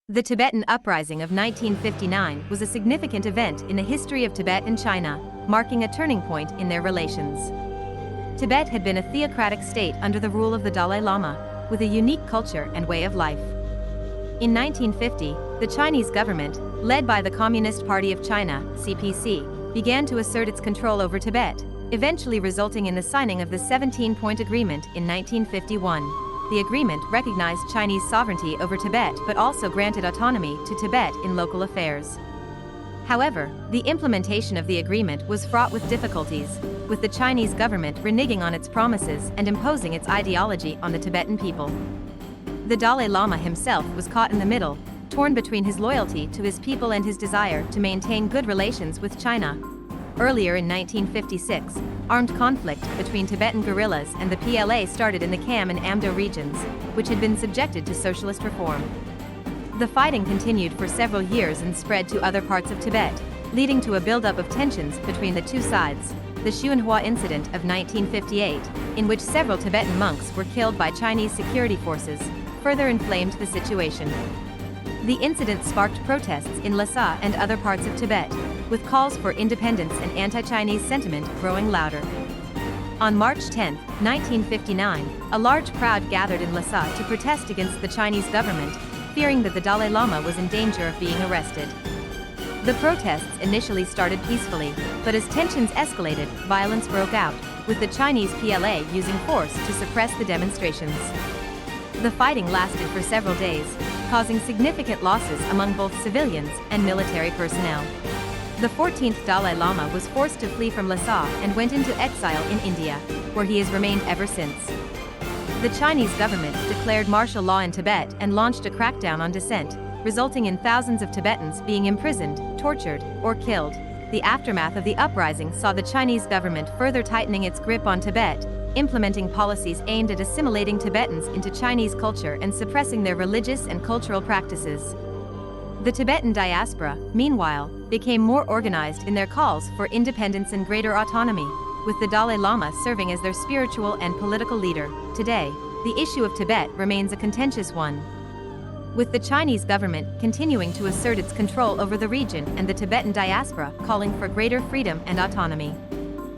The Tibetan Uprising of 1959 was a significant event in the history of Tibet and China, marking a turning point in their relations. Tibet had been a theocratic state under the rule of the Dalai Lama, with a unique culture and way of life. In 1950, the Chinese government, led by the Communist Party of China, CPC, began to assert its control over Tibet, eventually resulting in the signing of the 17-point agreement in 1951. The agreement recognized Chinese sovereignty over Tibet but also granted autonomy to Tibet in local affairs. However, the implementation of the agreement was fraught with difficulties, with the Chinese government reneging on its promises and imposing its ideology on the Tibetan people. The Dalai Lama himself was caught in the middle, torn between his loyalty to his people and his desire to maintain good relations with China. Earlier in 1956, armed conflict between Tibetan guerrillas and the PLA started in the Kham and Amdo regions, which had been subjected to socialist reform. The fighting continued for several years and spread to other parts of Tibet, leading to a buildup of tensions between the two sides. The Xuanhua incident of 1958, in which several Tibetan monks were killed by Chinese security forces, further inflamed the situation. The incident sparked protests in Lhasa and other parts of Tibet, with calls for independence and anti-Chinese sentiment growing louder. On March 10, 1959, a large crowd gathered in Lhasa to protest against the Chinese government, fearing that the Dalai Lama was in danger of being arrested. The protests initially started peacefully, but as tensions escalated, violence broke out, with the Chinese PLA using force to suppress the demonstrations. The fighting lasted for several days, causing significant losses among both civilians and military personnel. The 14th Dalai Lama was forced to flee from Lhasa and went into exile in India, where he has remained ever since. The Chinese government declared martial law in Tibet and launched a crackdown on dissent, resulting in thousands of Tibetans being imprisoned, tortured, or killed. The aftermath of the uprising saw the Chinese government further tightening its grip on Tibet, implementing policies aimed at assimilating Tibetans into Chinese culture and suppressing their religious and cultural practices. The Tibetan diaspora, meanwhile, became more organized in their calls for independence and greater autonomy, with the Dalai Lama serving as their spiritual and political leader. Today, the issue of Tibet remains a contentious one, with the Chinese government continuing to assert its control over the region and the Tibetan diaspora calling for greater freedom and autonomy.